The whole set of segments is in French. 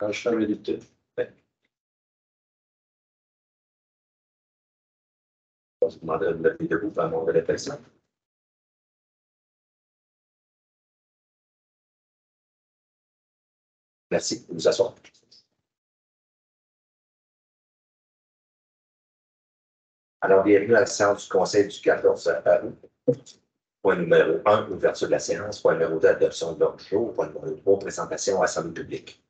quand je fais mes dictées. Je vous demande de lever debout pendant de réflexion. Merci, vous asseoir. Alors, bienvenue à la séance du Conseil du 14 août. Point numéro 1, ouverture de la séance. Point numéro 2, adoption de l'ordre du jour. Point numéro 3, présentation à l'Assemblée publique.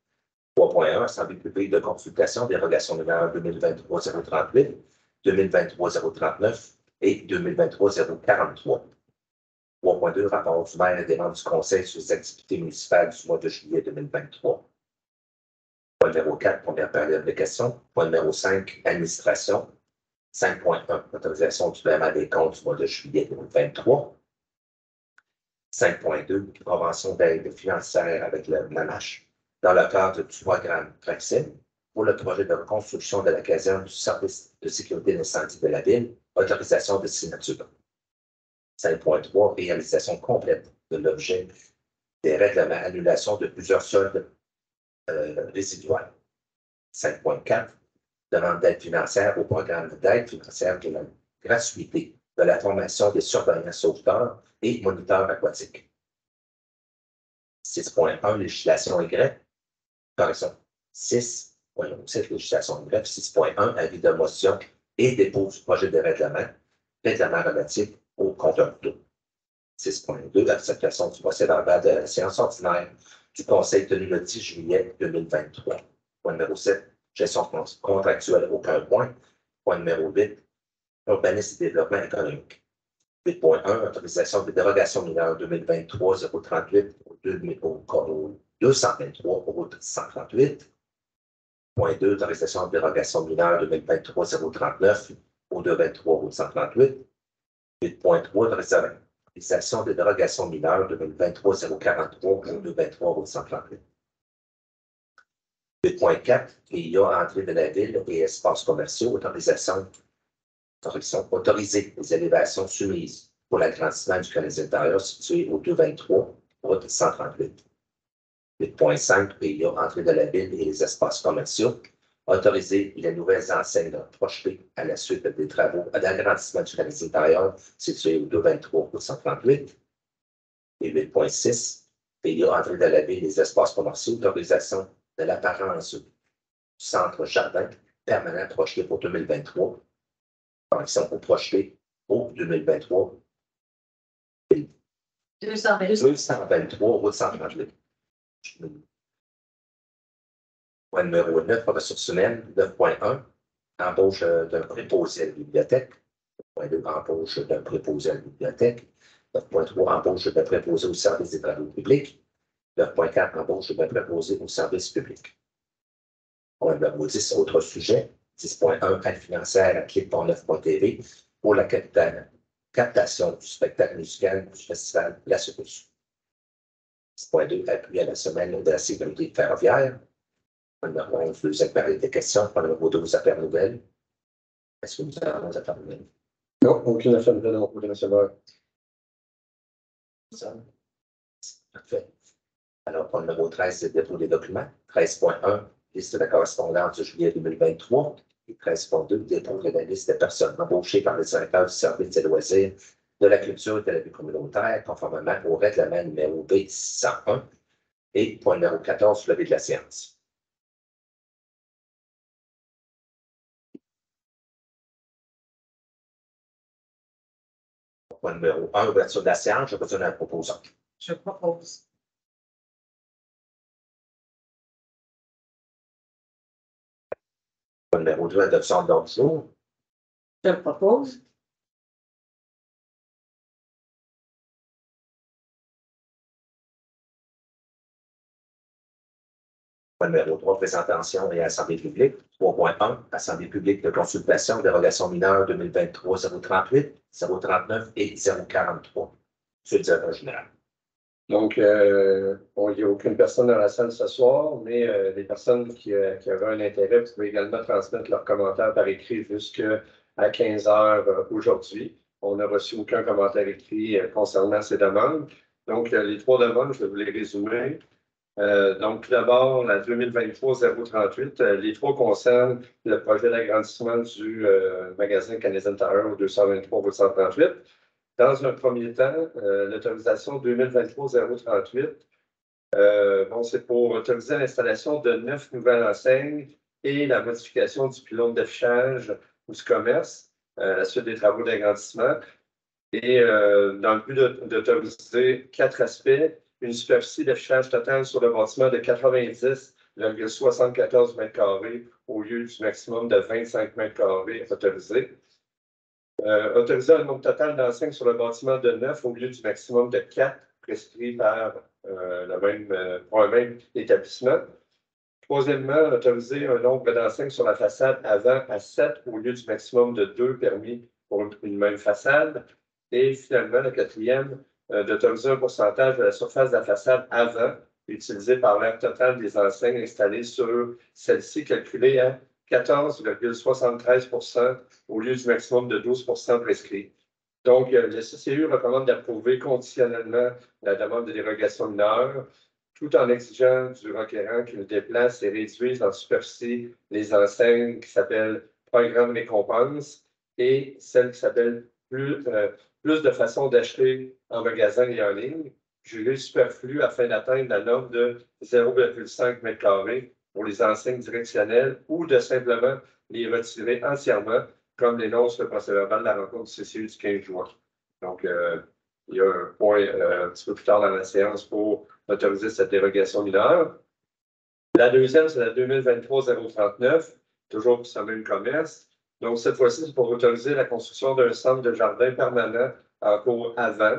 3.1, Assemblée publique de consultation, dérogation numéro 2023-038, 2023-039 et 2023-043. 3.2, rapport du maire et des membres du Conseil sur les activités municipales du mois de juillet 2023. Point numéro 4, première période de questions. Point numéro 5, administration. 5.1, autorisation du paiement des comptes du mois de juillet 2023. 5.2, convention d'aide financière avec le MANACH dans le cadre du programme Praxim pour le projet de reconstruction de la caserne du service de sécurité d'incendie de la ville, autorisation de signature. 5.3, réalisation complète de l'objet des règlements annulation de plusieurs soldes résiduels. 5.4, demande d'aide financière au programme d'aide financière de la gratuité de la formation des surveillants sauveteurs et moniteurs aquatiques. 6.1, législation Y. Correction. 6.7, législation Y. 6.1, avis de motion et dépôt du projet de règlement relatif au compteur d'eau. 6.2, acceptation du procès verbal de la séance ordinaire du Conseil tenu le 10 juillet 2023. Point numéro 7, gestion contractuelle, aucun point. Point numéro 8, urbanisme et développement économique. 8.1, autorisation de dérogation mineure 2023-038 au 223 route 138. Point 2, autorisation de dérogation mineure 2023-039 au 223 route 138. 8.3, autorisation de dérogation mineure 2023-043 au 223 route 138. 8.4, PIA entrée de la ville et espaces commerciaux, autoriser les élévations soumises pour l'agrandissement du canal intérieur situé au 223, route 138. 8.5, PIA, entrée de la ville et les espaces commerciaux, autoriser les nouvelles enseignes projetées à la suite des travaux d'agrandissement du canal intérieur situé au 223, route 138. Et 8.6, PIA, entrée de la ville et les espaces commerciaux, autorisation de l'apparence du centre jardin permanent projeté pour 2023. Par exemple, pour projeter au 2023. 223, route 138. Point numéro 9, ressources humaines. 9.1, embauche d'un préposé à la bibliothèque. 9.2, embauche d'un préposé à la bibliothèque. 9.3, embauche d'un préposé au service des travaux publics. 9.4, embauche d'un préposé au service public. Point numéro 10, autre sujet. 10.1, aide financière à Clip.9.tv pour la captation du spectacle musical du festival La Secousse. 10.2, appui à la semaine de la sécurité ferroviaire. Point numéro 11, deuxième période de questions. Point numéro 12, affaires nouvelles. Est-ce que vous avez des affaires nouvelles? Non, aucune affaire nouvelle non plus, receveur. Parfait. Alors, point numéro 13, c'est le dépôt des documents. 13.1, liste de la correspondance de juillet 2023. Et 13.2, dépôt de la liste des personnes embauchées par le directeur du service des loisirs, de la culture et de la vie communautaire, conformément au règlement numéro B601. Et point numéro 14, levée de la séance. Point numéro 1, ouverture de la séance. Je besoin d'un proposant. Je propose. Point numéro 2, adoption de l'ordre du jour. Je propose. Point numéro 3, présentation et assemblée publique. 3.1, assemblée publique de consultation, dérogation mineure 2023-038, 039 et 043. Monsieur le directeur général. Donc, il n'y a aucune personne dans la salle ce soir, mais les personnes qui auraient un intérêt, vous pouvez également transmettre leurs commentaires par écrit jusqu'à 15 heures aujourd'hui. On n'a reçu aucun commentaire écrit concernant ces demandes. Donc, les trois demandes, je vais vous les résumer. Donc, tout d'abord, la 2023-038, les trois concernent le projet d'agrandissement du magasin Canadian Tire au 223 rue 138. Dans un premier temps, l'autorisation 2023-038, c'est pour autoriser l'installation de 9 nouvelles enseignes et la modification du pylône d'affichage ou du commerce, la suite des travaux d'agrandissement. Et dans le but d'autoriser 4 aspects, une superficie d'affichage totale sur le bâtiment de 90,74 m² au lieu du maximum de 25 m² autorisé. Autoriser un nombre total d'enseignes sur le bâtiment de 9 au lieu du maximum de 4 prescrit par pour un même établissement. Troisièmement, autoriser un nombre d'enseignes sur la façade avant à 7 au lieu du maximum de 2 permis pour une même façade. Et finalement, le quatrième, d'autoriser un pourcentage de la surface de la façade avant utilisée par l'aire totale des enseignes installées sur celle-ci calculée à 14,73 au lieu du maximum de 12 prescrit. Donc, le CCU recommande d'approuver conditionnellement la demande de dérogation mineure, tout en exigeant du requérant qu'il déplace et réduise en superficie les enseignes qui s'appellent Programme Récompense et celles qui s'appellent plus de façons d'acheter en magasin et en ligne, jugées superflues afin d'atteindre la norme de 0,5 m² pour les enseignes directionnelles ou de simplement les retirer entièrement, comme l'énonce le procès-verbal de la rencontre du CCU du 15 juin. Donc, il y a un point un petit peu plus tard dans la séance pour autoriser cette dérogation mineure. La deuxième, c'est la 2023-039, toujours pour ce même commerce. Donc, cette fois-ci, c'est pour autoriser la construction d'un centre de jardin permanent en cours avant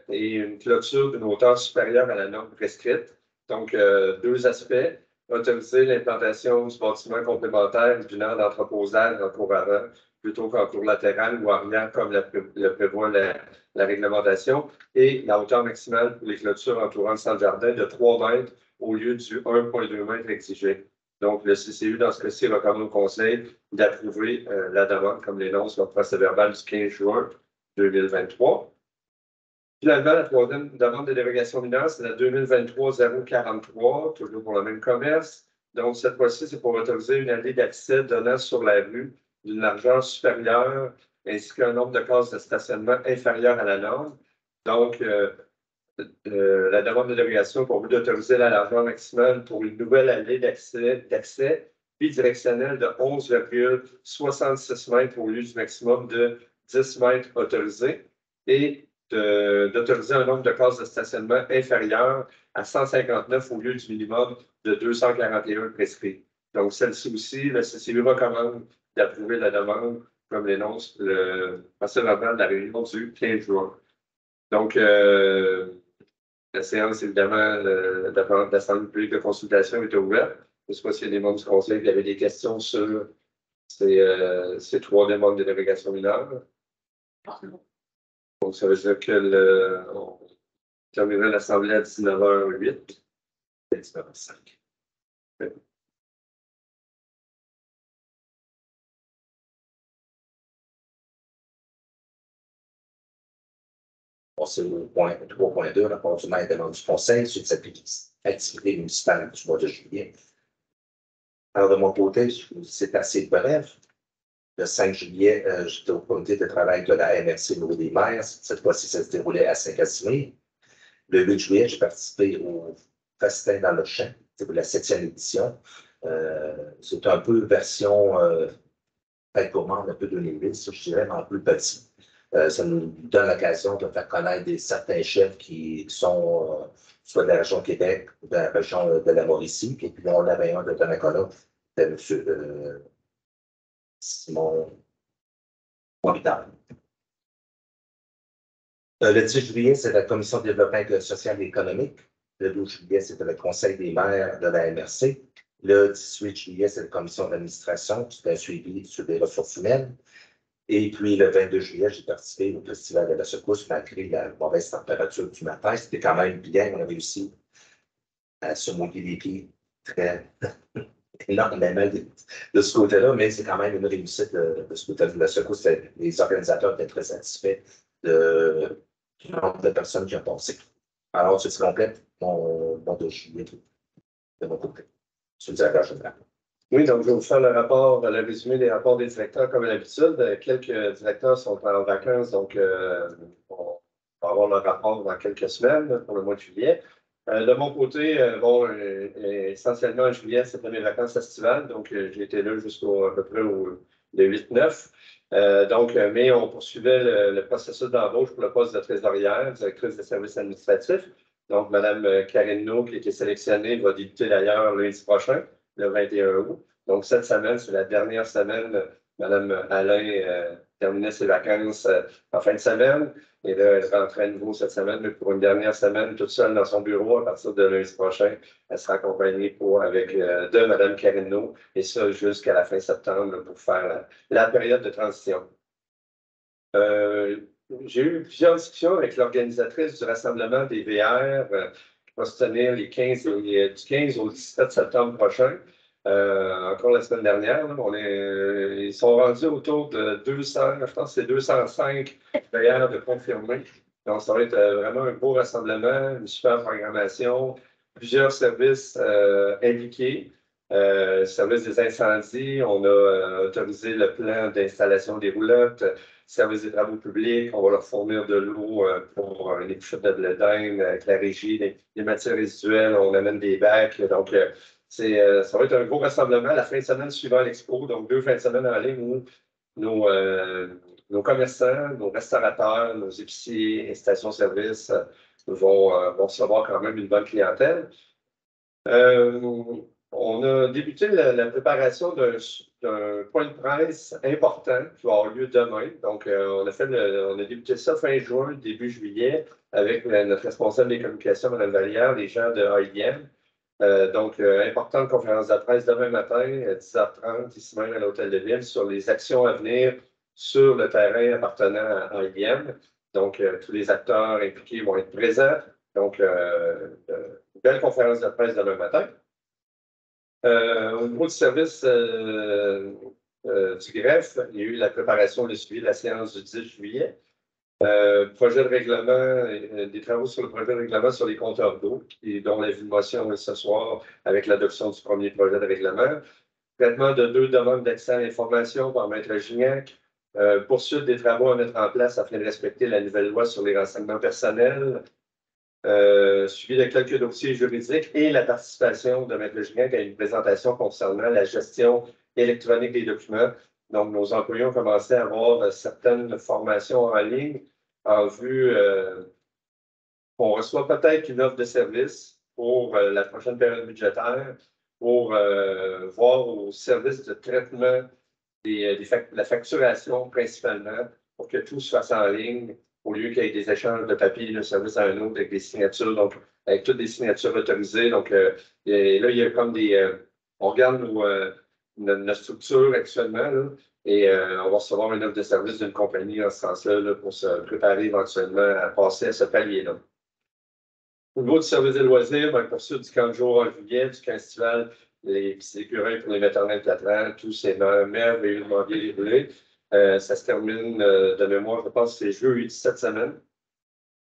et une clôture d'une hauteur supérieure à la norme prescrite. Donc, deux aspects. Autoriser l'implantation du bâtiment complémentaire d'une aire d'entreposage en cours avant plutôt qu'en cours latéral ou arrière comme le prévoit la réglementation. Et la hauteur maximale pour les clôtures entourant le centre de jardin de 3 mètres au lieu du 1,2 mètres exigé. Donc, le CCU, dans ce cas-ci, recommande au Conseil d'approuver la demande, comme l'énonce le procès-verbal du 15 juin 2023. Finalement, la troisième demande de dérogation mineure, c'est la 2023-043, toujours pour le même commerce. Donc, cette fois-ci, c'est pour autoriser une allée d'accès donnant sur la rue d'une largeur supérieure, ainsi qu'un nombre de cases de stationnement inférieur à la norme. Donc, la demande de dérogation pour but d'autoriser la largeur maximale pour une nouvelle allée d'accès bidirectionnelle de 11,66 mètres au lieu du maximum de 10 mètres autorisé et d'autoriser un nombre de cases de stationnement inférieur à 159 au lieu du minimum de 241 prescrit. Donc, celle-ci aussi, le CCU recommande d'approuver la demande, comme l'énonce le procès-verbal de la réunion du 15 juin. Donc, la séance, évidemment, de l'Assemblée publique de consultation est ouverte. Je ne sais pas s'il y a des membres du Conseil qui avaient des questions sur ces trois demandes de dérogation mineure. Donc, ça veut dire qu'on terminerait l'Assemblée à 19h08. 19h05. Oui. On c'est au point 3.2, rapport du maire demande du Conseil sur cette activité municipale du mois de juillet. Alors, de mon côté, c'est assez bref. Le 5 juillet, j'étais au comité de travail de la MRC au niveau des maires. Cette fois-ci, ça se déroulait à Saint-Casimir. Le 8 juillet, j'ai participé au Festin dans le champ. C'est la 7e édition. C'est un peu version très gourmande, un peu 2010, je dirais, mais en plus petit. Ça nous donne l'occasion de faire connaître certains chefs qui sont soit de la région Québec ou de la région de la Mauricie. Et puis, on avait un de Donnacona, c'était M. Simon Vidal. Le 10 juillet, c'est la Commission de développement social et économique. Le 12 juillet, c'était le Conseil des maires de la MRC. Le 18 juillet, c'est la Commission d'administration, c'est un suivi sur les ressources humaines. Et puis, le 22 juillet, j'ai participé au Festival de la secousse malgré la mauvaise température du matin. C'était quand même bien, on a réussi à se mouiller les pieds très énormément de ce côté-là, mais c'est quand même une réussite de ce côté de la secousse. Les organisateurs étaient très satisfaits du nombre de personnes qui ont passé. Alors, tu complètes mon mois de juillet de mon côté. Tu le directeur général. Oui, donc je vais vous faire le rapport, le résumé des rapports des directeurs comme d'habitude. Quelques directeurs sont en vacances, donc on va avoir le rapport dans quelques semaines pour le mois de juillet. De mon côté, essentiellement en juillet, c'était mes vacances estivales, donc j'ai été là jusqu'au à peu près le 8-9. Mais on poursuivait le processus d'embauche pour le poste de trésorière, directrice des services administratifs. Donc, Mme Karine No, qui a été sélectionnée, va débuter d'ailleurs lundi prochain, le 21 août. Donc, cette semaine, c'est la dernière semaine. Mme Alain terminait ses vacances en fin de semaine. Et là, elle rentre à nouveau cette semaine, mais pour une dernière semaine, toute seule dans son bureau à partir de lundi prochain. Elle sera accompagnée de Mme Carino, et ça jusqu'à la fin septembre pour faire la période de transition. J'ai eu plusieurs discussions avec l'organisatrice du rassemblement des VR qui va se tenir du 15 au 17 septembre prochain. Encore la semaine dernière, ils sont rendus autour de 200, je pense que c'est 205 VR de confirmés. Donc, ça va être vraiment un beau rassemblement, une super programmation, plusieurs services impliqués. Service des incendies, on a autorisé le plan d'installation des roulottes. Service des travaux publics, on va leur fournir de l'eau pour les chutes de blé d'Inde avec la régie, des matières résiduelles, on amène des bacs. Donc, ça va être un gros rassemblement la fin de semaine suivant l'expo, donc 2 fins de semaine en ligne où nos commerçants, nos restaurateurs, nos épiciers et stations-service vont recevoir quand même une bonne clientèle. On a débuté la préparation d'un point de presse important qui va avoir lieu demain. Donc, on a débuté ça fin juin, début juillet, avec notre responsable des communications, Mme Vallière, les gens de AIM. Importante conférence de presse demain matin à 10h30, ici même à l'Hôtel de Ville, sur les actions à venir sur le terrain appartenant à AIM. Donc, tous les acteurs impliqués vont être présents. Donc, belle conférence de presse demain matin. Au niveau du service du greffe, il y a eu la préparation, le suivi de la séance du 10 juillet. Projet de règlement, des travaux sur le projet de règlement sur les compteurs d'eau, dont la motion est ce soir avec l'adoption du premier projet de règlement. Traitement de 2 demandes d'accès à l'information par Maître Gignac. Poursuite des travaux à mettre en place afin de respecter la nouvelle loi sur les renseignements personnels. Suivi de quelques dossiers juridiques et la participation de Maître Gignac à une présentation concernant la gestion électronique des documents. Donc, nos employés ont commencé à avoir certaines formations en ligne en vue qu'on reçoit peut-être une offre de service pour la prochaine période budgétaire pour voir au service de traitement la facturation principalement pour que tout se fasse en ligne au lieu qu'il y ait des échanges de papier d'un service à un autre avec des signatures, donc avec toutes des signatures autorisées. Donc, là, il y a comme on regarde notre structure actuellement là, et on va recevoir une offre de service d'une compagnie en ce sens-là là, pour se préparer éventuellement à passer à ce palier-là. Au niveau du service des loisirs, poursuite du camp de jour en juillet, du camp estival, les écureuils pour les maternelles 4 ans, tous ces merveilleusement bien déroulés. Ça se termine de mémoire, je pense que c'est jeudi cette semaine.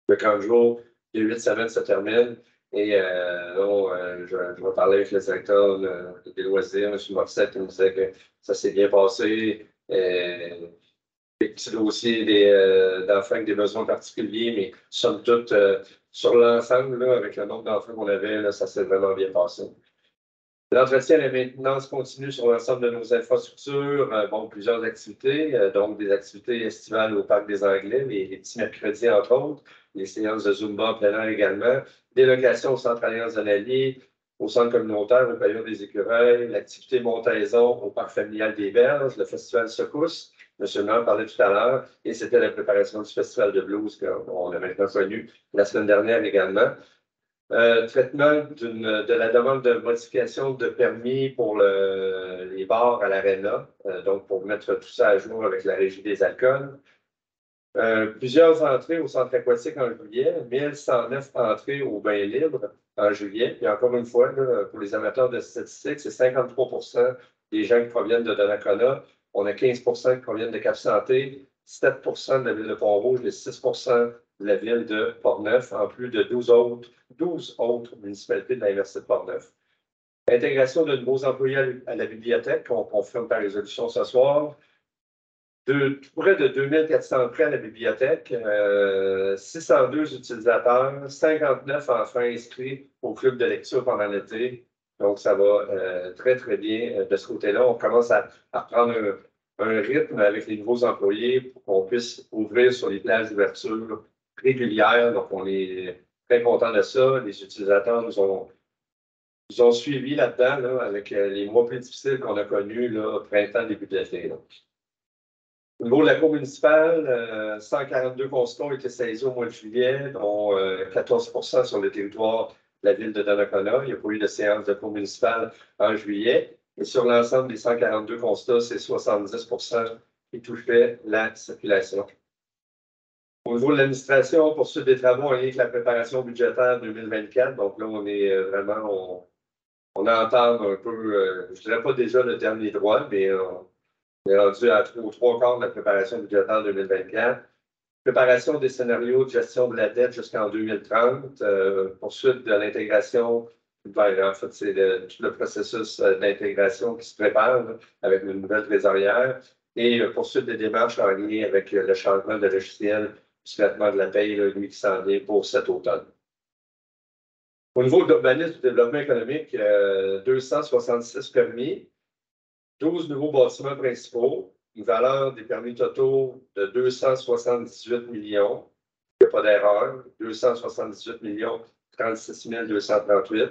Le camp de jour, il y a 8 semaines, ça termine. Et je vais parler avec le directeur des loisirs, M. Morissette, qui me disait que ça s'est bien passé. Des petits dossiers d'enfants avec des besoins particuliers, mais somme toute, sur l'ensemble, avec le nombre d'enfants qu'on avait, là, ça s'est vraiment bien passé. L'entretien et la maintenance continue sur l'ensemble de nos infrastructures. Plusieurs activités, donc des activités estivales au Parc des Anglais, les petits mercredis, entre autres, les séances de Zumba en plein air également, des locations au Centre Alliance de l'Allier, au Centre communautaire, au Pavillon des Écureuils, l'activité montaison au Parc familial des Berges, le Festival Secousse, M. le maire parlait tout à l'heure, et c'était la préparation du Festival de blues qu'on a maintenant connu la semaine dernière également. Traitement de la demande de modification de permis pour les bars à l'Arena, donc pour mettre tout ça à jour avec la Régie des alcools. Plusieurs entrées au centre aquatique en juillet, 1109 entrées au bain libre en juillet. Puis encore une fois, là, pour les amateurs de statistiques, c'est 53% des gens qui proviennent de Donnacona. On a 15% qui proviennent de Cap-Santé, 7% de la ville de Pont-Rouge et 6% de la ville de Portneuf, en plus de 12 autres municipalités de la MRC de Portneuf. Intégration de nouveaux employés à la bibliothèque, qu'on confirme par résolution ce soir. Près de 2400 prêts à la bibliothèque, 602 utilisateurs, 59 enfants inscrits au club de lecture pendant l'été. Donc, ça va très, très bien de ce côté-là. On commence à prendre un rythme avec les nouveaux employés pour qu'on puisse ouvrir sur les plages d'ouverture régulières. Donc, on est très content de ça. Les utilisateurs nous ont suivis là-dedans, là, avec les mois plus difficiles qu'on a connus, là, printemps, début de l'été. Donc. Au niveau de la cour municipale, 142 constats ont été saisis au mois de juillet, dont 14 sur le territoire de la ville de Donnacona. Il n'y a pas eu de séance de cour municipale en juillet. Et sur l'ensemble des 142 constats, c'est 70 qui touchaient la circulation. Au niveau de l'administration, poursuite des travaux en lien avec la préparation budgétaire 2024. Donc là, on est vraiment, on entame un peu, je ne dirais pas déjà le dernier droit, mais on est rendu aux 3/4 de la préparation budgétaire 2024. Préparation des scénarios de gestion de la dette jusqu'en 2030. Poursuite de l'intégration. En fait, c'est tout le processus d'intégration qui se prépare là, avec une nouvelle trésorière. Et poursuite des démarches en lien avec le changement de logiciel du traitement de la paie, là, lui qui s'en vient pour cet automne. Au niveau de l'urbanisme et du développement économique, 266 permis. 12 nouveaux bâtiments principaux, une valeur des permis totaux de 278 millions. Il n'y a pas d'erreur. 278 millions, 36 238.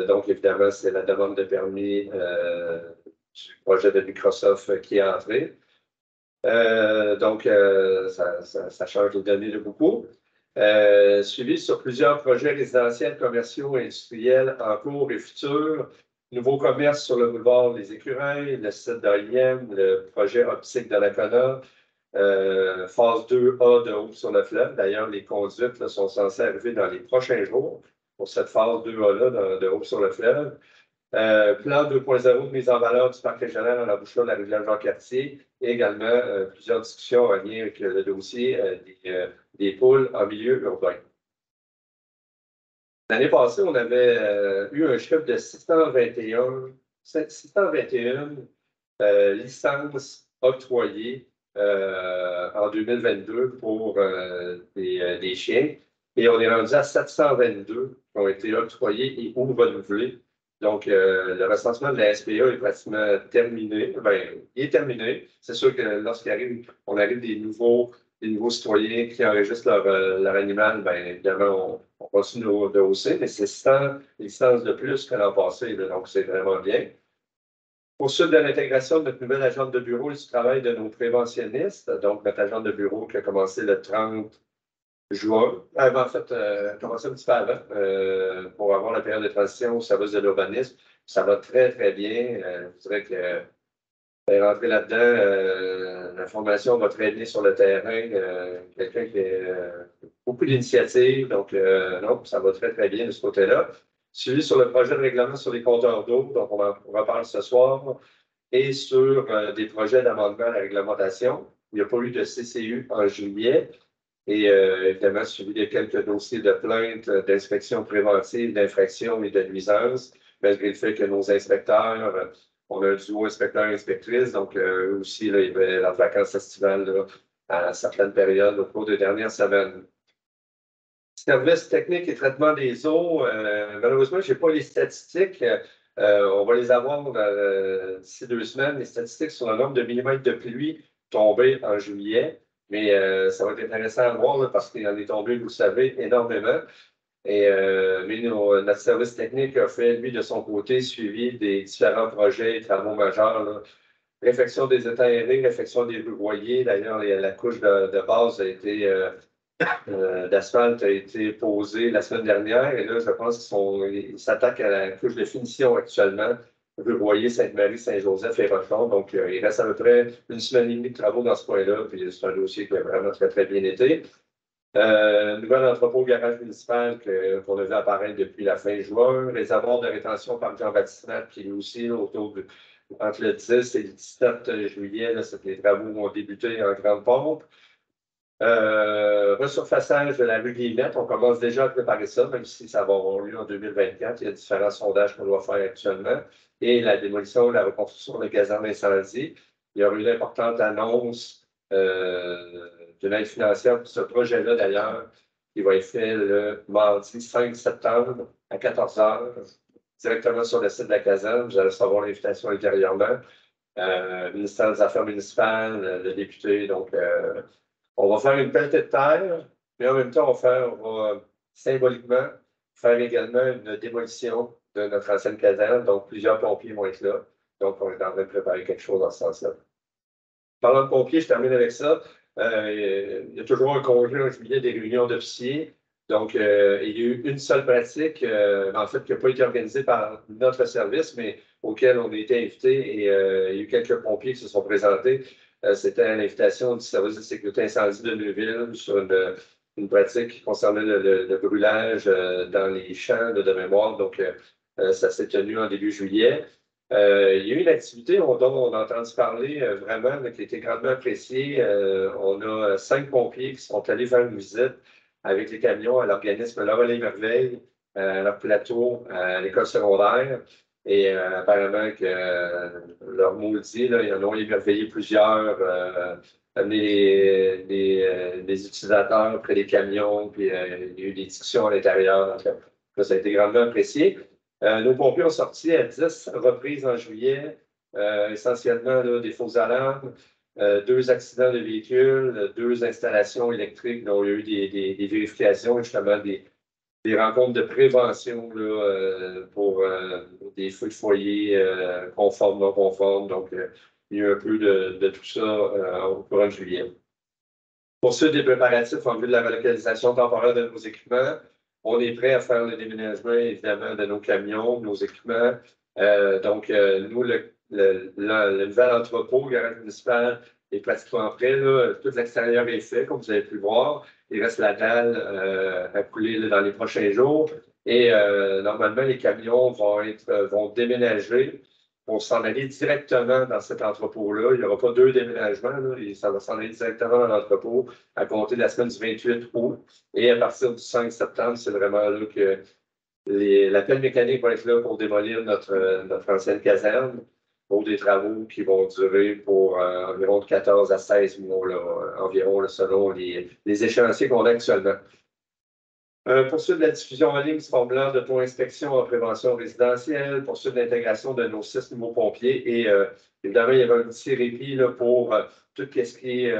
Donc, évidemment, c'est la demande de permis du projet de Microsoft qui est entré. Donc, ça change les données de beaucoup. Suivi sur plusieurs projets résidentiels, commerciaux, industriels en cours et futurs. Nouveau commerce sur le boulevard des Écureuils, le site d'AIM, le projet optique de Donnacona, phase 2A de Haut sur le fleuve. D'ailleurs, les conduites là, sont censées arriver dans les prochains jours pour cette phase 2A-là de Haut sur le fleuve. Plan 2.0 de mise en valeur du parc régional en embouchure de la rivière Jean-Cartier et également plusieurs discussions en lien avec le dossier des poules en milieu urbain. L'année passée, on avait eu un chiffre de 621 licences octroyées en 2022 pour des chiens. Et on est rendu à 722 qui ont été octroyés et ou renouvelés. Donc, le recensement de la SPA est pratiquement terminé. Bien, il est terminé. C'est sûr que lorsqu'on arrive des nouveaux citoyens qui enregistrent leur animal, bien évidemment, on continue de hausser, mais c'est 100 licences de plus que l'an passé, là, donc c'est vraiment bien. Poursuite de l'intégration de notre nouvelle agente de bureau et du travail de nos préventionnistes, donc notre agente de bureau qui a commencé le 30 juin, en fait, commencé un petit peu avant, pour avoir la période de transition au service de l'urbanisme. Ça va très, très bien. Je dirais que rentrer là-dedans, la formation va très bien sur le terrain. Quelqu'un qui a beaucoup d'initiatives, donc non, ça va très, très bien de ce côté-là. Suivi sur le projet de règlement sur les compteurs d'eau, donc on en parle ce soir, et sur des projets d'amendement à la réglementation. Il n'y a pas eu de CCU en juillet. Et évidemment, suivi de quelques dossiers de plaintes, d'inspection préventive, d'infraction et de nuisance, malgré le fait que nos inspecteurs, on a un duo inspecteur-inspectrice, donc eux aussi, là, il y avait la vacance estivale là, à certaines périodes au cours des dernières semaines. Services techniques et traitement des eaux, malheureusement, je n'ai pas les statistiques. On va les avoir d'ici 2 semaines, les statistiques sur le nombre de millimètres de pluie tombés en juillet. Mais ça va être intéressant à voir là, parce qu'il en est tombé, vous le savez, énormément. Et mais notre service technique a fait, lui, de son côté, suivi des différents projets et travaux majeurs. Là. Réfection des étangs aérés, réfection des rues. D'ailleurs, la couche de base a été d'asphalte a été posée la semaine dernière. Et là, je pense qu'ils s'attaquent à la couche de finition actuellement. Rue Sainte-Marie, Saint-Joseph et Rochon. Donc, il reste à peu près 1 semaine et demie de travaux dans ce coin-là. Puis, c'est un dossier qui a vraiment très, très bien été. Nouvel entrepôt garage municipal qu'on a vu apparaître depuis la fin juin. Réservoir de rétention par Jean-Baptiste, puis aussi entre le 10 et le 17 juillet, là, les travaux ont débuté en grande pompe. Resurfaçage de la rue Guillemette, on commence déjà à préparer ça, même si ça va avoir lieu en 2024. Il y a différents sondages qu'on doit faire actuellement. Et la démolition, la reconstruction de casernes incendie. Il y aura une importante annonce d'une aide financière pour ce projet-là, d'ailleurs, qui va être fait le mardi 5 septembre à 14 h, directement sur le site de la caserne. Vous allez recevoir l'invitation ultérieurement. Ministère des Affaires municipales, le député, donc on va faire une pelletée de terre, mais en même temps, on va symboliquement faire également une démolition de notre ancienne caserne. Donc, plusieurs pompiers vont être là. Donc, on est en train de préparer quelque chose dans ce sens-là. Parlant de pompiers, je termine avec ça. Il y a toujours un congé en juillet des réunions d'officiers. Donc, il y a eu une seule pratique, en fait, qui n'a pas été organisée par notre service, mais auquel on a été invité et il y a eu quelques pompiers qui se sont présentés. C'était à l'invitation du service de sécurité incendie de Neuville sur une pratique qui concernait le brûlage dans les champs de mémoire. Donc, ça s'est tenu en début juillet. Il y a eu une activité dont on a entendu parler vraiment, qui a été grandement appréciée. On a 5 pompiers qui sont allés faire une visite avec les camions à l'organisme Laurel et Merveille, à leur plateau, à l'école secondaire. Et apparemment que leur maudit, là, ils en ont émerveillé plusieurs, amené les utilisateurs près des camions, puis il y a eu des discussions à l'intérieur. Donc, ça a été grandement apprécié. Nos pompiers ont sorti à 10 reprises en juillet, essentiellement là, des fausses alarmes, 2 accidents de véhicules, 2 installations électriques dont il y a eu des vérifications, justement des rencontres de prévention là, pour des feux de foyer conformes, non conformes. Donc, il y a eu un peu de tout ça au courant de juillet. Poursuite des préparatifs en vue de la relocalisation temporaire de nos équipements. On est prêt à faire le déménagement, évidemment, de nos camions, de nos équipements. Donc, nous, le nouvel entrepôt, le garage municipal, est pratiquement prêt. Là. Tout l'extérieur est fait, comme vous avez pu voir. Il reste la dalle à couler là, dans les prochains jours. Et normalement, les camions vont déménager pour s'en aller directement dans cet entrepôt-là. Il n'y aura pas 2 déménagements. Là. Ça va s'en aller directement dans l'entrepôt à compter de la semaine du 28 août. Et à partir du 5 septembre, c'est vraiment là que la pelle mécanique va être là pour démolir notre ancienne caserne pour des travaux qui vont durer pour environ de 14 à 16 mois, là, environ, là, selon les échéanciers qu'on a actuellement. Poursuite de la diffusion en ligne du formulaire d'auto-inspection en prévention résidentielle, poursuite de l'intégration de nos 6 nouveaux pompiers et évidemment, il y avait un petit répit là, pour tout ce qui est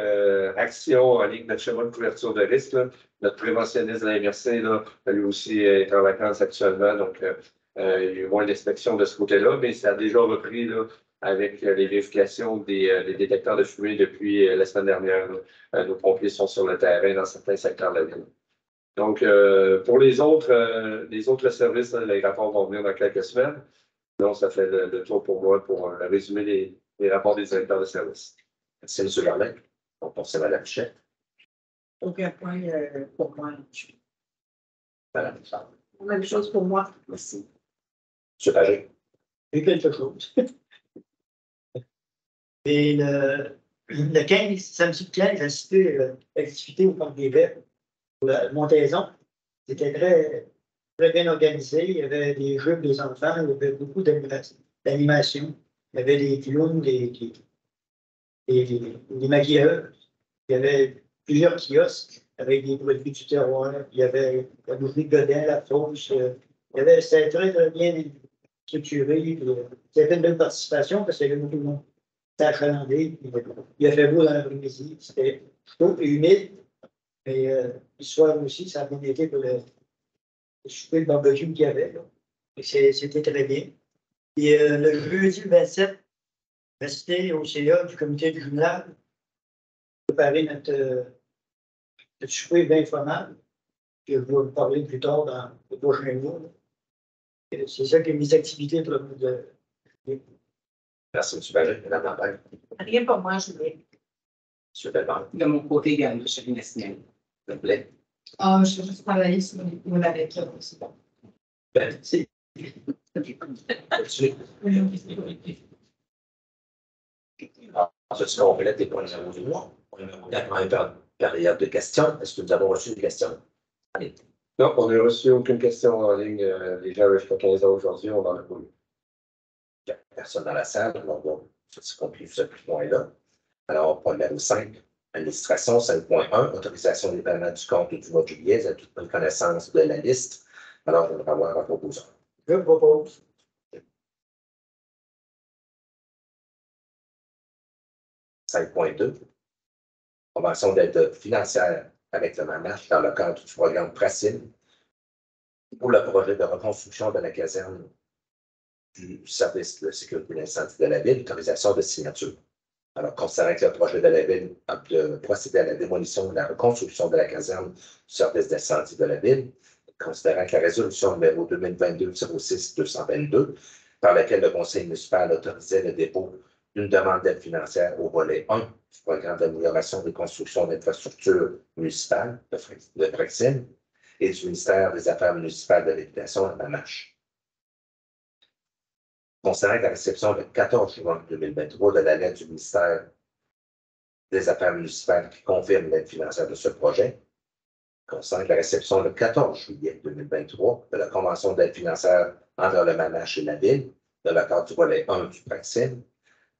action en ligne, notre schéma de couverture de risque. Là. Notre préventionniste de la MRC, là, lui aussi est en vacances actuellement, donc il y a eu moins d'inspection de ce côté-là, mais ça a déjà repris là, avec les vérifications des détecteurs de fumée depuis la semaine dernière. Nos pompiers sont sur le terrain dans certains secteurs de la ville. Donc, pour les autres services, là, les rapports vont venir dans quelques semaines. Donc, ça fait le tour pour moi pour résumer les rapports des directeurs de service. Merci, M. Verlet. On passe à Mme Pichette. Aucun point pour moi. Madame. Même chose pour moi. Merci. M. Pagé. J'ai quelque chose. Et le 15, samedi 15, j'ai assisté à l'activité au Parc des Verts, pour la montaison. C'était très, très bien organisé. Il y avait des jeux pour les enfants, il y avait beaucoup d'animation. Il y avait des clowns, des maquilleurs. Il y avait plusieurs kiosques avec des produits du terroir. Il y avait la boucherie de Godin, la fosse. C'était très, très bien structuré. Il y avait une belle participation parce qu'il y avait beaucoup de monde. C'était achalandé. Il a fait beau dans l'après-midi. C'était chaud et humide. Mais le soir aussi, ça a bien été pour le souper de barbecue qu'il y avait. C'était très bien. Et le jeudi 27, resté au CA du comité du journal, préparer notre souper bien formable. Je vais vous parler plus tard dans les prochains mois. C'est ça que mes activités pour le. Merci, M. Pagé. Mme Lambert. Rien pour moi, je voulais. M. Bellemare. De mon côté également, je suis nationale. S'il vous plaît. Ah, je vais juste travailler sur les cours avec c'est bon. Ben, c'est. Ça, tu complètes tes points numéro 3, point numéro 4, Période de questions. Est-ce que nous avons reçu des questions? Allez. Non, on n'a reçu aucune question en ligne. Les gens jusqu'à 15 heures aujourd'hui, on en a pas eu. Il n'y a personne dans la salle, donc c'est conclu ce point-là. Alors, point numéro 5, administration 5.1, autorisation des paiements du compte du mois de juillet, à toute bonne connaissance de la liste. Alors, on va avoir un proposeur. Je propose. Convention d'aide financière avec le MAMACH dans le cadre du programme PRACIM pour le projet de reconstruction de la caserne du service de sécurité d'incendie de la ville, autorisation de signature. Alors, considérant que le projet de la ville a de procéder à la démolition de la reconstruction de la caserne du service d'incendie de la ville, considérant que la résolution numéro 2022-06-222, par laquelle le conseil municipal autorisait le dépôt d'une demande d'aide financière au volet 1 du programme d'amélioration des constructions d'infrastructures municipales de PRACIM et du ministère des Affaires municipales de l'Habitation à MAMACH. Concernant la réception le 14 juin 2023 de la lettre du ministère des Affaires municipales qui confirme l'aide financière de ce projet, concernant la réception le 14 juillet 2023 de la convention d'aide financière entre le MAMACH et la ville, dans le cadre du volet 1 du PRACIM,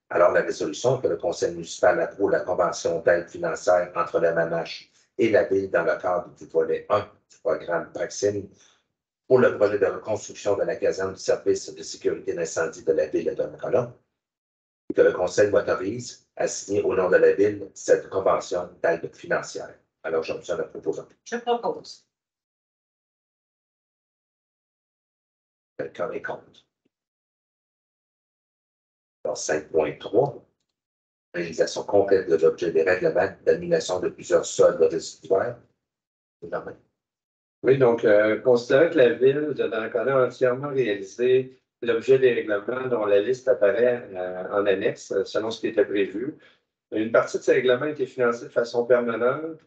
alors la résolution que le conseil municipal approuve la convention d'aide financière entre le MAMACH et la ville dans le cadre du volet 1 du programme PRACIM pour le projet de reconstruction de la caserne du service de sécurité d'incendie de la ville de Donnacona, et que le conseil m'autorise à signer au nom de la ville cette convention d'aide financière. Alors, j'obtiens le proposant. Je propose. Quelqu'un est contre. Alors, 5.3, réalisation complète de l'objet des règlements d'annulation de plusieurs soldes résiduaires. Oui, donc, considérant que la ville de Donnacona a entièrement réalisé l'objet des règlements dont la liste apparaît en annexe, selon ce qui était prévu, une partie de ces règlements a été financée de façon permanente.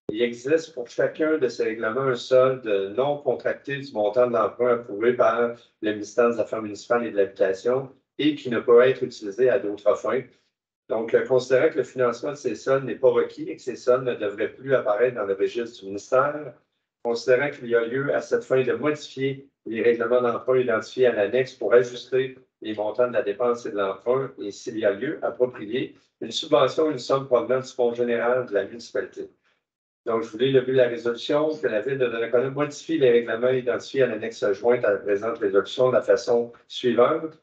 Il existe pour chacun de ces règlements un solde non contracté du montant de l'emprunt approuvé par le ministère des Affaires municipales et de l'Habitation et qui ne peut être utilisé à d'autres fins. Donc, considérant que le financement de ces soldes n'est pas requis et que ces soldes ne devraient plus apparaître dans le registre du ministère, considérant qu'il y a lieu à cette fin de modifier les règlements d'emprunt identifiés à l'annexe pour ajuster les montants de la dépense et de l'emprunt et s'il y a lieu, approprier une subvention ou une somme provenant du fonds général de la municipalité. Donc, je voulais le but de la résolution que la Ville de Donnacona modifie les règlements identifiés à l'annexe jointe à la présente résolution de la façon suivante.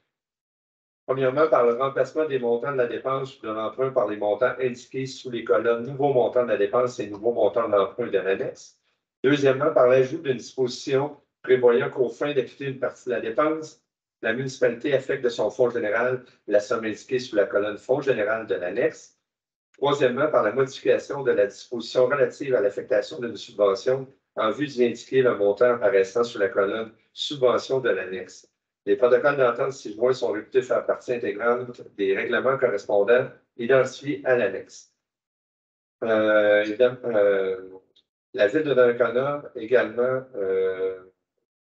Premièrement, par le remplacement des montants de la dépense ou de l'emprunt par les montants indiqués sous les colonnes nouveaux montants de la dépense et nouveaux montants de l'emprunt de l'annexe. Deuxièmement, par l'ajout d'une disposition prévoyant qu'aux fins d'acquitter une partie de la dépense, la municipalité affecte de son fonds général la somme indiquée sous la colonne fonds général de l'annexe. Troisièmement, par la modification de la disposition relative à l'affectation d'une subvention en vue d'y indiquer le montant apparaissant sur la colonne subvention de l'annexe. Les protocoles d'entente ci-joint sont réputés faire partie intégrante des règlements correspondants identifiés à l'annexe. La Ville de Donnacona également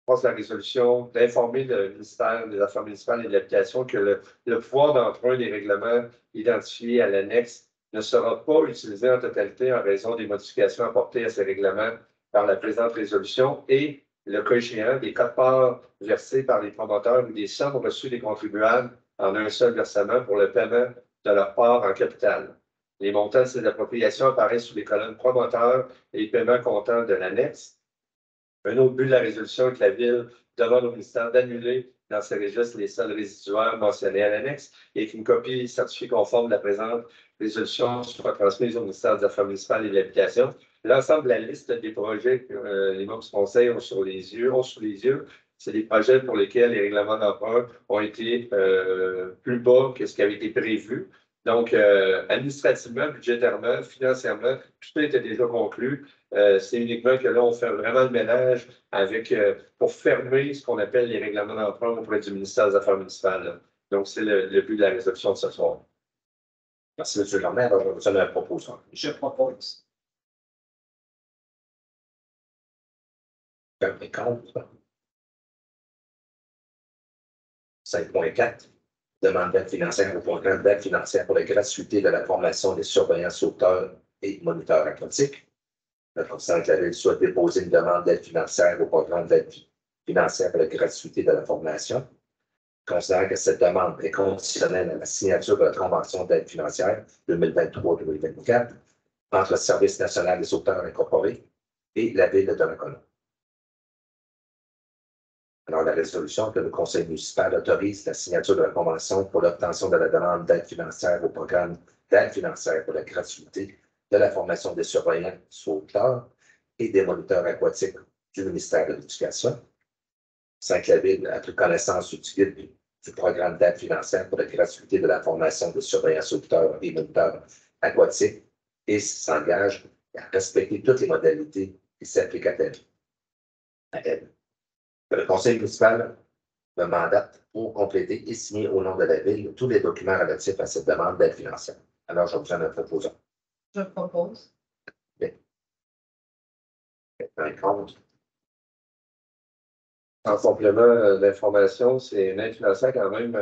passe la résolution d'informer le ministère des Affaires municipales et de l'Habitation que le pouvoir d'emprunt des règlements identifiés à l'annexe ne sera pas utilisé en totalité en raison des modifications apportées à ces règlements par la présente résolution et, le cas échéant, des quotes-parts versées par les promoteurs ou des sommes reçues des contribuables en un seul versement pour le paiement de leur part en capital. Les montants de ces appropriations apparaissent sous les colonnes promoteurs et les paiements comptants de l'annexe. Un autre but de la résolution est que la Ville demande au ministère d'annuler dans ses registres les soldes résiduaires mentionnés à l'annexe et qu'une copie certifiée conforme de la présente résolution soit transmise au ministère des Affaires municipales et de l'Habitation. L'ensemble de la liste des projets que les membres du Conseil ont sous les yeux, c'est des projets pour lesquels les règlements d'emprunt ont été plus bas que ce qui avait été prévu. Donc, administrativement, budgétairement, financièrement, tout était déjà conclu. C'est uniquement que là, on fait vraiment le ménage avec, pour fermer ce qu'on appelle les règlements d'emprunt auprès du ministère des Affaires municipales. Donc, c'est le but de la résolution de ce soir. Merci, M. Lambert. Alors, je vous donne la proposition. Je propose. Et contre. 5.4. Demande d'aide financière au programme d'aide financière pour la gratuité de la formation des surveillants sauveteurs et moniteur aquatique. Le considérant que la Ville soit déposé une demande d'aide financière au programme d'aide financière pour la gratuité de la formation. Considérant que cette demande est conditionnelle à la signature de la Convention d'aide financière 2023-2024 entre le Service national des auteurs incorporés et la Ville de Donnacona. Alors, la résolution que le Conseil municipal autorise la signature de la Convention pour l'obtention de la demande d'aide financière au programme d'aide financière pour la gratuité de la formation des surveillants sauveteurs et des moniteurs aquatiques du ministère de l'Éducation. 5. La Ville a pris connaissance utile du programme d'aide financière pour la gratuité de la formation des surveillants sauveteurs et moniteurs aquatiques et s'engage à respecter toutes les modalités qui s'appliquent à elle. Le Conseil municipal me mandate pour compléter et signer au nom de la Ville tous les documents relatifs à cette demande d'aide financière. Alors, je vous en propose. Je propose. Contre. En complément d'information, c'est une aide financière quand même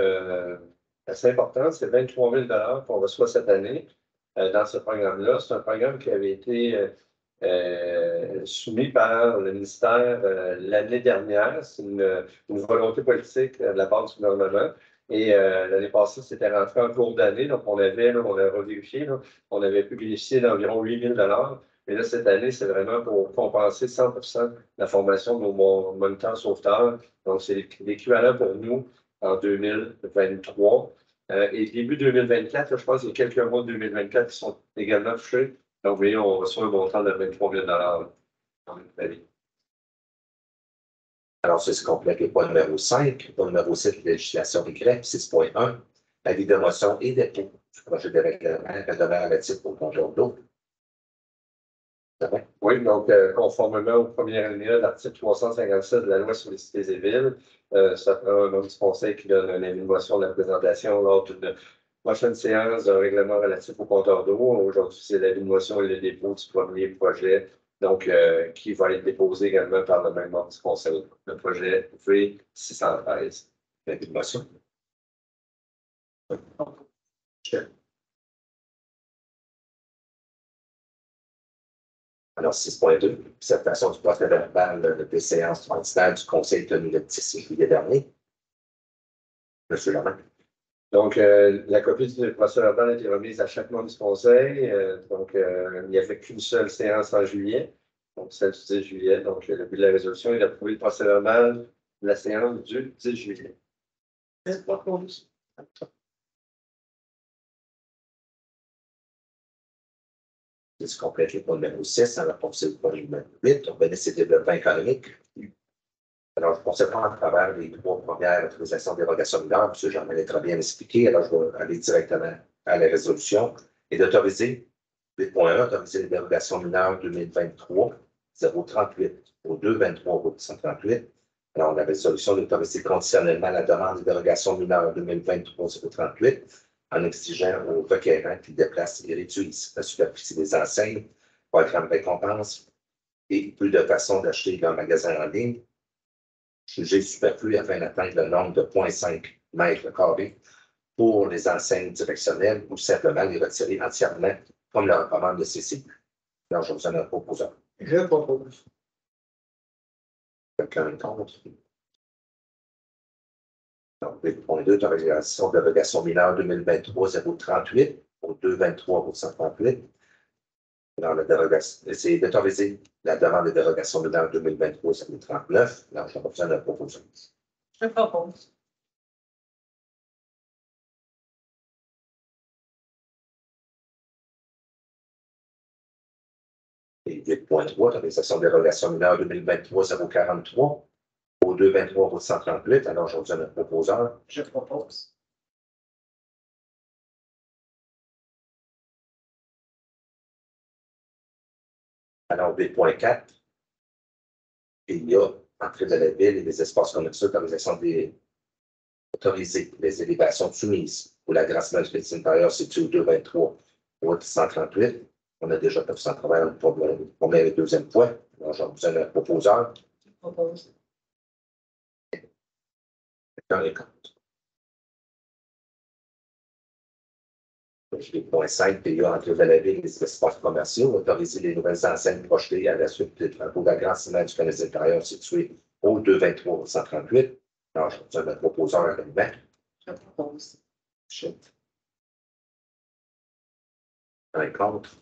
assez importante. C'est 23 000 qu'on reçoit cette année dans ce programme-là. C'est un programme qui avait été soumis par le ministère l'année dernière. C'est une volonté politique de la part du gouvernement. Et l'année passée, c'était rentré en cours d'année. Donc, on a revérifié, on avait pu bénéficier d'environ 8 000 $. Mais là, cette année, c'est vraiment pour compenser 100% de la formation de nos moniteurs sauveteurs. Donc, c'est l'équivalent pour nous en 2023. Et début 2024, là, je pense qu'il y a quelques mois de 2024 qui sont également touchés. Donc, vous voyez, on reçoit un montant de 23 000 $. Alors, ceci complète le point numéro 5. Point numéro 7, législation des greffes. 6.1. Avis de motion et dépôt du projet de règlement redevant relatif au contrôle d'eau. Oui, donc, conformément au premier alinéa de l'article 357 de la loi sur les cités et villes, ça prend un membre du conseil qui donne une évaluation de la présentation lors d'une prochaine séance d'un règlement relatif au compteur d'eau. Aujourd'hui, c'est l'évaluation et le dépôt du premier projet, donc, qui va être déposé également par le même membre du conseil, le projet V613. L'évaluation. Alors, 6.2, acceptation du procès verbal des séances ordinaires du Conseil tenu le 10 juillet dernier. Monsieur Lamont. Donc, la copie du procès verbal a été remise à chaque membre du conseil. Donc, il n'y avait qu'une seule séance en juillet, donc celle du 10 juillet. Donc, le but de la résolution est d'approuver le procès verbal de la séance du 10 juillet. Je propose. C'est complète le point numéro 6, on va passer au point numéro 8. On connaît ces développements économiques. Alors, je pensais prendre à travers les 3 premières autorisations de dérogation mineure, M. Germain l'a très bien expliqué. Alors, je vais aller directement à la résolution et d'autoriser 8.1, autoriser les dérogations mineures 2023 038 au 223 138. Alors, la résolution d'autoriser conditionnellement la demande de dérogation mineure 2023 038 en exigeant aux requérants qu'ils déplacent et réduisent la superficie des enseignes, programme récompense et plus de façons d'acheter leur magasin en ligne, jugé superflu afin d'atteindre le nombre de 0,5 mètres carrés pour les enseignes directionnelles ou simplement les retirer entièrement comme le recommande le CCU. Alors, je vous en propose. Je propose. Quelqu'un est contre? Donc, 8.2, autorisation de dérogation mineure 2023-038 au 223-138. Alors, la dérogation, c'est d'autoriser la demande de dérogation mineure 2023-039. Alors, je reprends la proposition. Je propose. Et 8.3, autorisation de dérogation mineure 2023-043 au 223-138. Alors, je reprends le proposeur. Je propose. Alors, 8.4, il y a, entrée de la ville et des espaces commerciaux, autorisation des autoriser les élévations soumises pour la grâce maritime intérieure située au 223 au 138. On a déjà fait ça travail pour le premier et le deuxième point. Alors, j'ai besoin d'un proposeur. Je propose. Dans les comptes. 8.5, PA entre Valérie et les espaces commerciaux, autoriser les nouvelles enseignes projetées à la suite des travaux d'agrandissement du Canadien intérieur situé au 223 138. Alors, je tiens le proposeur à l'animer. Je propose. Shit. Un contre.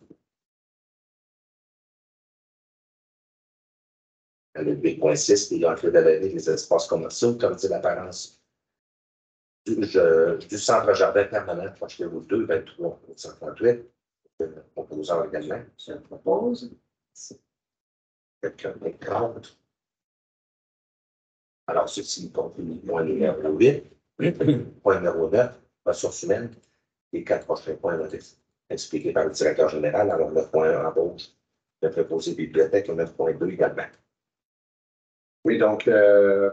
Le 8.6, PA entre Valérie et les espaces commerciaux, autoriser l'apparence du centre jardin permanent projeté au 223 138. Proposeur également. Je propose. Quelqu'un est contre. Alors, ceci conclut point numéro 8. Point numéro 9, ressources humaines. Les 4 prochains points vont être expliqués par le directeur général. Alors, 9.1 embauche de préposé bibliothèque et 9.2 également. Oui, donc,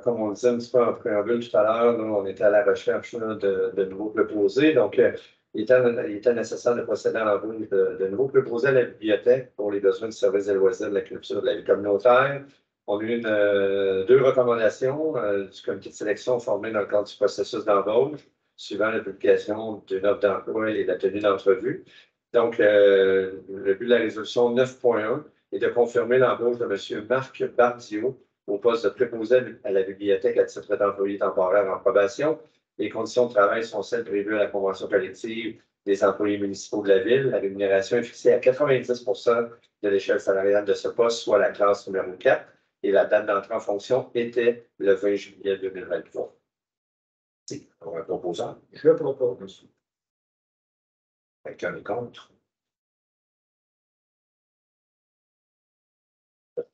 comme on le disait un petit peu en préambule tout à l'heure, on était à la recherche là, de nouveaux préposés. Donc, il était nécessaire de procéder à l'embauche de nouveaux préposés à la bibliothèque pour les besoins du service des loisirs, de la culture, de la vie communautaire. On a eu deux recommandations du comité de sélection formé dans le cadre du processus d'embauche, suivant la publication d'une offre d'emploi et la tenue d'entrevue. Donc, le but de la résolution 9.1 est de confirmer l'embauche de M. Marc Bardiot au poste de préposé à la bibliothèque à titre d'employé temporaire en probation. Les conditions de travail sont celles prévues à la convention collective des employés municipaux de la ville. La rémunération est fixée à 90 de l'échelle salariale de ce poste, soit la classe numéro 4. Et la date d'entrée en fonction était le 20 juillet 2023. C'est un proposant. Je propose. Quelqu'un est contre.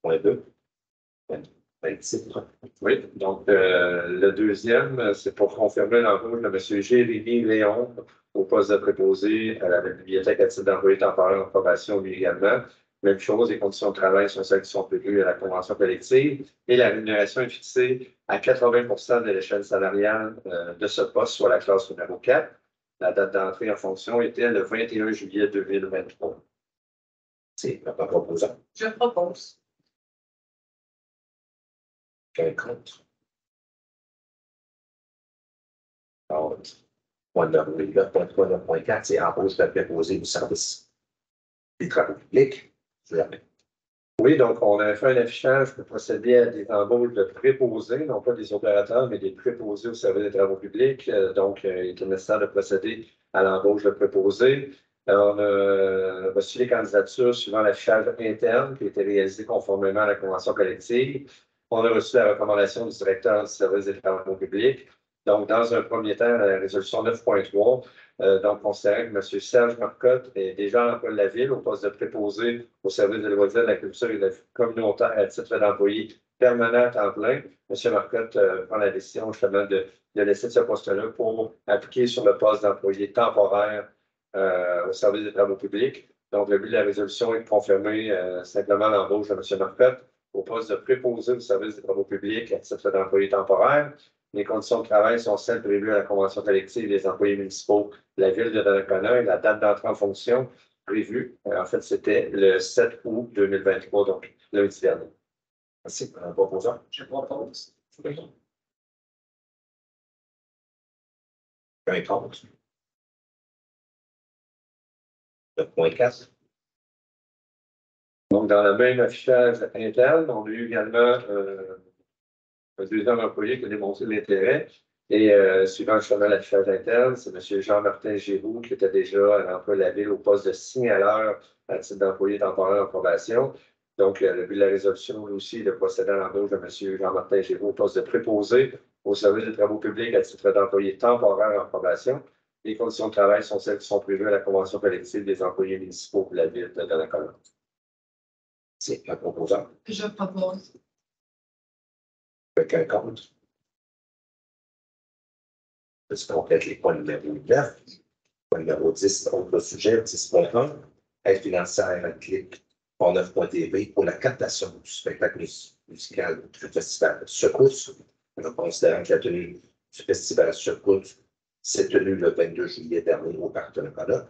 9.2. Oui, donc le deuxième, c'est pour confirmer l'embauche de M. Jérémy Léon au poste de préposé à la bibliothèque à titre d'employé temporaire en probation, lui également. Même chose, les conditions de travail sont celles qui sont prévues à la convention collective et la rémunération est fixée à 80 de l'échelle salariale de ce poste, soit la classe numéro 4. La date d'entrée en fonction était le 21 juillet 2023. C'est un proposant. Je propose. Quelqu'un contre. Alors, point 9.3, c'est embauche de préposé du service des travaux publics. Oui, donc on a fait un affichage pour procéder à des embauches de préposés, non pas des opérateurs, mais des préposés au service des travaux publics. Donc, il est nécessaire de procéder à l'embauche de préposés. On a reçu les candidatures suivant l'affichage interne qui a été réalisé conformément à la convention collective. On a reçu la recommandation du directeur du service des travaux publics. Donc, dans un premier temps, la résolution 9.3, donc, considérant que M. Serge Marcotte est déjà à l'emploi de la ville au poste de préposé au service de loisirs, de la culture et de la vie communautaire à titre d'employé permanent à temps plein. M. Marcotte prend la décision justement de laisser ce poste-là pour appliquer sur le poste d'employé temporaire au service des travaux publics. Donc, le but de la résolution est de confirmer simplement l'embauche de M. Marcotte au poste de préposé au service des travaux publics à titre d'employé temporaire. Les conditions de travail sont celles prévues à la convention collective des employés municipaux de la ville de Donnacona et la date d'entrée en fonction prévue, en fait, c'était le 7 août 2023, donc lundi dernier. Merci. Un proposant. Je propose. Un contre. 9.4. Donc, dans le même affichage interne, on a eu également un deuxième employé qui a démontré l'intérêt. Et suivant justement l'affichage interne, c'est M. Jean-Martin Giroux qui était déjà à l'emploi de la ville au poste de signaleur à titre d'employé temporaire en probation. Donc, le but de la résolution aussi de procéder à l'embauche de M. Jean-Martin Giroux au poste de préposé au service des travaux publics à titre d'employé temporaire en probation. Les conditions de travail sont celles qui sont prévues à la convention collective des employés municipaux de la ville de Donnacona. C'est un proposant. Je propose. Quelqu'un contre. Je complète les points numéro 9. Point numéro 10, autre sujet, 10.1. Aide financière clic pour 9.tv pour la captation du spectacle musical du festival Secousse. Nous considérons que la tenue du festival Secousse s'est tenue le 22 juillet dernier au parc de Donnacona. Nous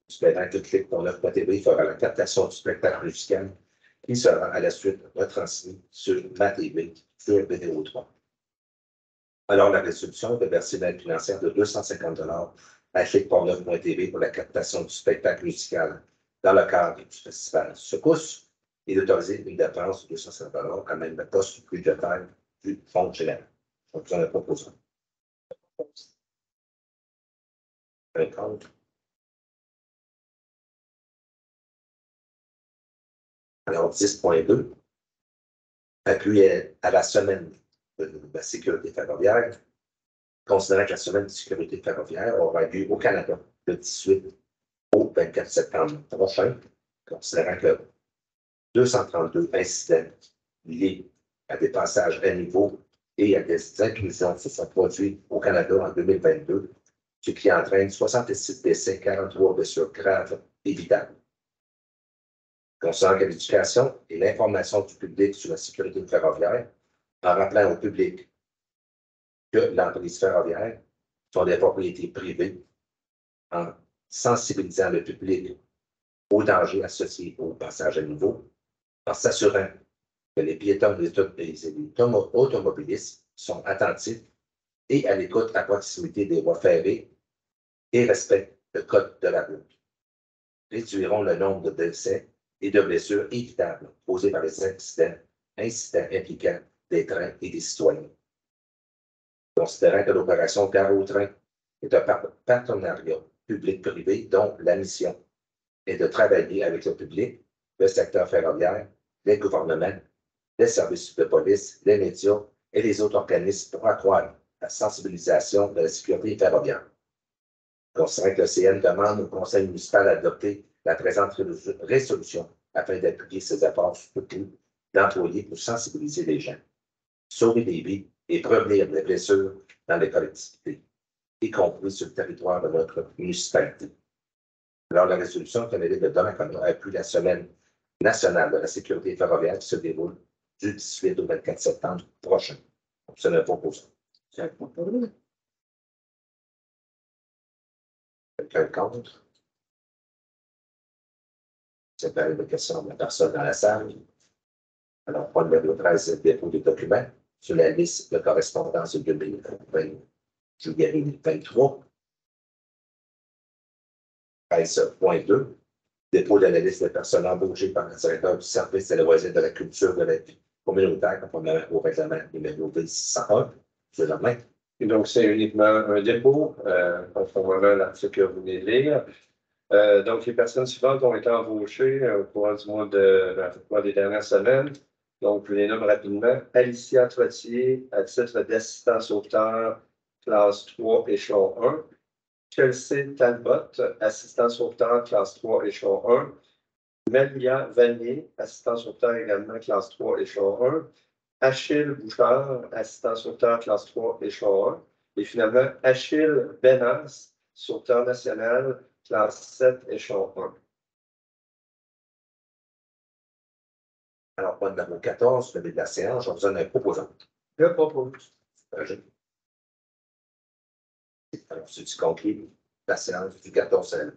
espérons que clic pour 9.tv fera la captation du spectacle musical qui sera à la suite retransmis sur MaTV sur Vidéo 3. Alors, la résolution de verser une aide financière de 250 à chic.9.tv pour la captation du spectacle musical dans le cadre du festival Secousse et d'autoriser une dépense de 250 $ quand même le poste budgétaire du Fonds général. Donc, vous en avez proposé. Un contre. Alors, 10.2, appui à la semaine de la sécurité ferroviaire, considérant que la semaine de sécurité ferroviaire aura lieu au Canada le 18 au 24 septembre prochain, considérant que 232 incidents liés à des passages à niveau et à des inclusions se sont produits au Canada en 2022, ce qui entraîne 66 décès, 43 blessures graves évitables. Concernant l'éducation et l'information du public sur la sécurité ferroviaire, en rappelant au public que l'entreprise ferroviaire sont des propriétés privées, en sensibilisant le public aux dangers associés au passage à niveau, en s'assurant que les piétons et les automobilistes sont attentifs et à l'écoute à proximité des voies ferrées et respectent le code de la route. Réduiront le nombre de décès et de blessures évitables causées par les incidents impliquant des trains et des citoyens. Considérant que l'opération Gare au train est un partenariat public-privé dont la mission est de travailler avec le public, le secteur ferroviaire, les gouvernements, les services de police, les médias et les autres organismes pour accroître la sensibilisation de la sécurité ferroviaire. Considérant que le CN demande au Conseil municipal d'adopter la présente résolution afin d'appuyer ses efforts surtout d'employés pour sensibiliser les gens, sauver des vies et prévenir des blessures dans les collectivités, y compris sur le territoire de notre municipalité. Alors, la résolution canadienne de Donnacona appuie la Semaine nationale de la sécurité ferroviaire qui se déroule du 18 au 24 septembre prochain. Ce n'est pas pour ça. Quelqu'un contre? C'est pas une question de la personne dans la salle. Alors, point numéro 13, dépôt des documents sur la liste de correspondance de 2020, juillet 2023. 13.2, dépôt de la liste des personnes embauchées par le directeur du service de la loisir de la culture de la vie communautaire, conformément au règlement numéro 2601. Je la main. Et donc, c'est uniquement un dépôt, conformément à l'article que vous venez de lire. Donc, les personnes suivantes ont été embauchées au courant des dernières semaines. Donc, je les nomme rapidement. Alicia Trottier, à titre d'assistant sauveteur, classe 3, échelon 1. Chelsea Talbot, assistant sauveteur, classe 3, échelon 1. Malia Vanier, assistant sauveteur également, classe 3, échelon 1. Achille Bouchard, assistant sauveteur, classe 3, échelon 1. Et finalement, Achille Benas, sauveteur national, classe 7, échelon 1. Alors, point numéro 14, le début de la séance, je vous donne un proposant. Je propose. Alors, c'est du conclu la séance du 14 avril.